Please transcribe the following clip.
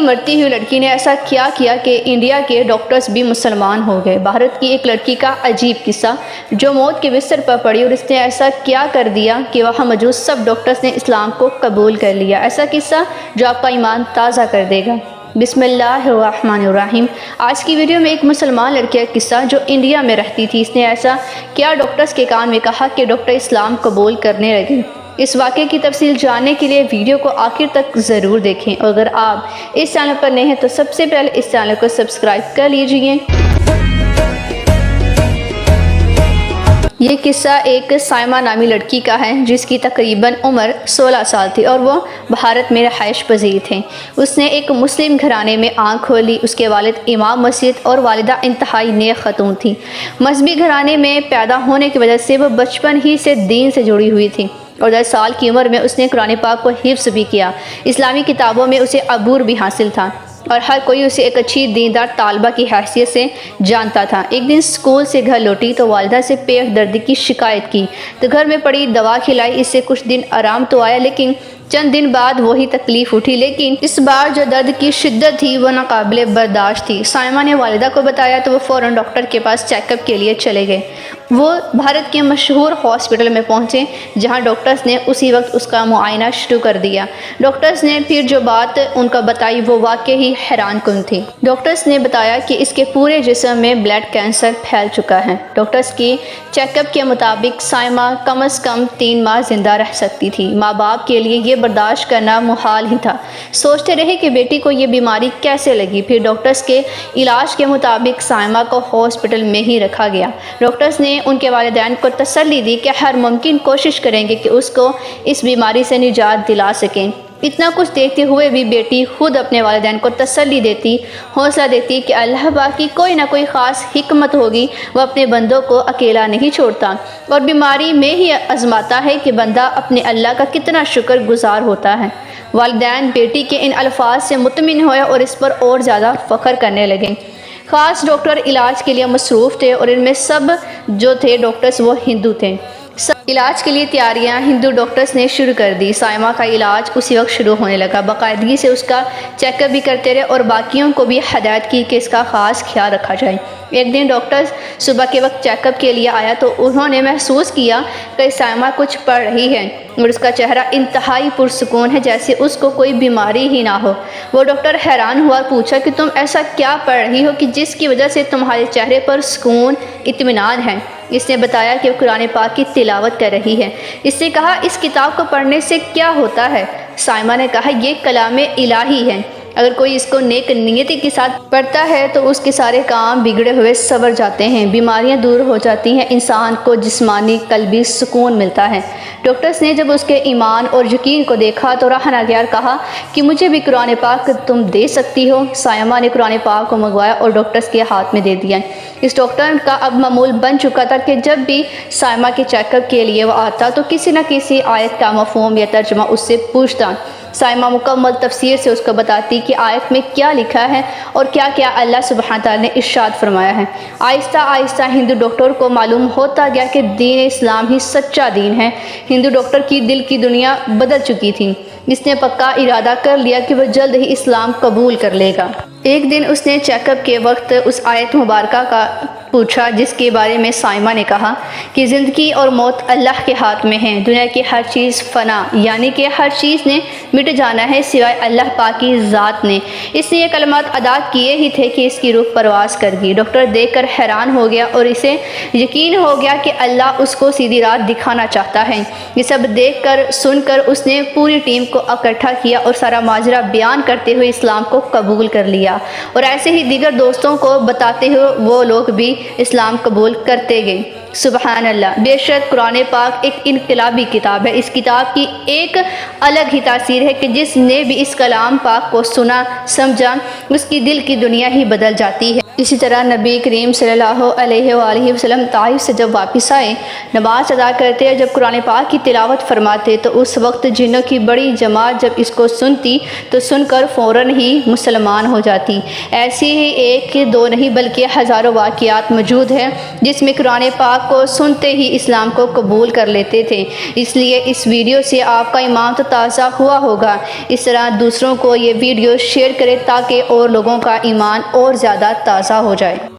مرتی ہوئی لڑکی نے ایسا کیا کہ انڈیا کے ڈاکٹرز بھی مسلمان ہو گئے۔ بھارت کی ایک لڑکی کا عجیب قصہ جو موت کے بستر پر پڑی اور اس نے ایسا کیا کر دیا کہ وہاں موجود سب ڈاکٹرز نے اسلام کو قبول کر لیا۔ ایسا قصہ جو آپ کا ایمان تازہ کر دے گا۔ بسم اللہ الرحمن الرحیم۔ آج کی ویڈیو میں ایک مسلمان لڑکی کا قصہ جو انڈیا میں رہتی تھی، اس نے ایسا کیا ڈاکٹرز کے کان میں کہا کہ ڈاکٹر اسلام قبول کرنے لگے۔ اس واقعے کی تفصیل جاننے کے لیے ویڈیو کو آخر تک ضرور دیکھیں، اور اگر آپ اس چینل پر نئے ہیں تو سب سے پہلے اس چینل کو سبسکرائب کر لیجئے۔ یہ قصہ ایک سائمہ نامی لڑکی کا ہے جس کی تقریباً عمر 16 سال تھی اور وہ بھارت میں رہائش پذیر تھے۔ اس نے ایک مسلم گھرانے میں آنکھ کھولی۔ اس کے والد امام مسجد اور والدہ انتہائی نیک خاتون تھی۔ مذہبی گھرانے میں پیدا ہونے کی وجہ سے وہ بچپن ہی سے دین سے جڑی ہوئی تھی اور 10 سال کی عمر میں اس نے قرآن پاک کو حفظ بھی کیا۔ اسلامی کتابوں میں اسے عبور بھی حاصل تھا اور ہر کوئی اسے ایک اچھی دیندار طالبہ کی حیثیت سے جانتا تھا۔ ایک دن اسکول سے گھر لوٹی تو والدہ سے پیٹ درد کی شکایت کی تو گھر میں پڑی دوا کھلائی۔ اس سے کچھ دن آرام تو آیا، لیکن چند دن بعد وہی تکلیف اٹھی، لیکن اس بار جو درد کی شدت تھی وہ ناقابل برداشت تھی۔ سائمہ نے والدہ کو بتایا تو وہ فوراً ڈاکٹر کے پاس چیک اپ کے لیے چلے گئے۔ وہ بھارت کے مشہور ہاسپٹل میں پہنچے جہاں ڈاکٹرز نے اسی وقت اس کا معائنہ شروع کر دیا۔ ڈاکٹرز نے پھر جو بات ان کو بتائی وہ واقعی حیران کن تھی۔ ڈاکٹرز نے بتایا کہ اس کے پورے جسم میں بلڈ کینسر پھیل چکا ہے۔ ڈاکٹرز کی چیک اپ کے مطابق سائمہ کم از کم 3 ماہ زندہ رہ سکتی تھی۔ ماں باپ کے لیے یہ برداشت کرنا محال ہی تھا۔ سوچتے رہے کہ بیٹی کو یہ بیماری کیسے لگی۔ پھر ڈاکٹرز کے علاج کے مطابق سائمہ کو ہاسپٹل میں ہی رکھا گیا۔ ڈاکٹرز نے ان کے والدین کو تسلی دی کہ ہر ممکن کوشش کریں گے کہ اس کو اس بیماری سے نجات دلا سکیں۔ اتنا کچھ دیکھتے ہوئے بھی بیٹی خود اپنے والدین کو تسلی دیتی، حوصلہ دیتی کہ اللہ پاک کی کوئی نہ کوئی خاص حکمت ہوگی، وہ اپنے بندوں کو اکیلا نہیں چھوڑتا اور بیماری میں ہی آزماتا ہے کہ بندہ اپنے اللہ کا کتنا شکر گزار ہوتا ہے۔ والدین بیٹی کے ان الفاظ سے مطمئن ہوئے اور اس پر اور زیادہ فخر کرنے لگے۔ خاص ڈاکٹر علاج کے لیے مصروف تھے اور ان میں سب جو تھے ڈاکٹرز وہ ہندو تھے۔ علاج کے لیے تیاریاں ہندو ڈاکٹرز نے شروع کر دی۔ سائمہ کا علاج اسی وقت شروع ہونے لگا۔ باقاعدگی سے اس کا چیک اپ بھی کرتے رہے اور باقیوں کو بھی ہدایت کی کہ اس کا خاص خیال رکھا جائے۔ ایک دن ڈاکٹرز صبح کے وقت چیک اپ کے لیے آیا تو انہوں نے محسوس کیا کہ سائمہ کچھ پڑھ رہی ہے اور اس کا چہرہ انتہائی پرسکون ہے، جیسے اس کو کوئی بیماری ہی نہ ہو۔ وہ ڈاکٹر حیران ہوا اور پوچھا کہ تم ایسا کیا پڑھ رہی ہو کہ جس کی وجہ سے تمہارے چہرے پر سکون، اطمینان ہے؟ اس نے بتایا کہ وہ قرآن پاک کی تلاوت کر رہی ہے۔ اس سے کہا اس کتاب کو پڑھنے سے کیا ہوتا ہے؟ سائمہ نے کہا یہ کلام الہی ہے، اگر کوئی اس کو نیک نیتی کے ساتھ پڑھتا ہے تو اس کے سارے کام بگڑے ہوئے سنور جاتے ہیں، بیماریاں دور ہو جاتی ہیں، انسان کو جسمانی قلبی سکون ملتا ہے۔ ڈاکٹرز نے جب اس کے ایمان اور یقین کو دیکھا تو راہ ناگہار کہا کہ مجھے بھی قرآن پاک تم دے سکتی ہو۔ سائمہ نے قرآن پاک کو منگوایا اور ڈاکٹرز کے ہاتھ میں دے دیا۔ اس ڈاکٹر کا اب معمول بن چکا تھا کہ جب بھی سائمہ کے چیک اپ کے لیے وہ آتا تو کسی نہ کسی آیت کا مفہوم یا ترجمہ اس سے پوچھتا۔ سائمہ مکمل تفسیر سے اس کو بتاتی کہ آیت میں کیا لکھا ہے اور کیا کیا اللہ سبحانہ تعالیٰ نے ارشاد فرمایا ہے۔ آہستہ آہستہ ہندو ڈاکٹر کو معلوم ہوتا گیا کہ دین اسلام ہی سچا دین ہے۔ ہندو ڈاکٹر کی دل کی دنیا بدل چکی تھی۔ اس نے پکا ارادہ کر لیا کہ وہ جلد ہی اسلام قبول کر لے گا۔ ایک دن اس نے چیک اپ کے وقت اس آیت مبارکہ کا پوچھا جس کے بارے میں سائمہ نے کہا کہ زندگی اور موت اللہ کے ہاتھ میں ہے، دنیا کی ہر چیز فنا یعنی کہ ہر چیز نے مٹ جانا ہے سوائے اللہ پاک کی ذات نے۔ اس نے یہ کلمات ادا کیے ہی تھے کہ اس کی روح پرواز کر گئی۔ ڈاکٹر دیکھ کر حیران ہو گیا اور اسے یقین ہو گیا کہ اللہ اس کو سیدھی راہ دکھانا چاہتا ہے۔ یہ سب دیکھ کر سن کر اس نے پوری ٹیم کو اکٹھا کیا اور سارا ماجرا بیان کرتے ہوئے اسلام کو قبول کر لیا، اور ایسے ہی دیگر دوستوں کو بتاتے ہوئے وہ لوگ بھی اسلام قبول کرتے گئے۔ سبحان اللہ، بے شک قرآن پاک ایک انقلابی کتاب ہے۔ اس کتاب کی ایک الگ ہی تاثیر ہے کہ جس نے بھی اس کلام پاک کو سنا سمجھا اس کی دل کی دنیا ہی بدل جاتی ہے۔ اسی طرح نبی کریم صلی اللہ علیہ وآلہ وسلم طائف سے جب واپس آئے، نماز ادا کرتے اور جب قرآن پاک کی تلاوت فرماتے تو اس وقت جنوں کی بڑی جماعت جب اس کو سنتی تو سن کر فوراً ہی مسلمان ہو جاتی۔ ایسی ہی ایک دو نہیں بلکہ ہزاروں واقعات موجود ہیں جس میں قرآن پاک کو سنتے ہی اسلام کو قبول کر لیتے تھے۔ اس لیے اس ویڈیو سے آپ کا ایمان تو تازہ ہوا ہوگا، اس طرح دوسروں کو یہ ویڈیو شیئر کریں تاکہ اور لوگوں کا ایمان اور زیادہ تازہ ہو جائے۔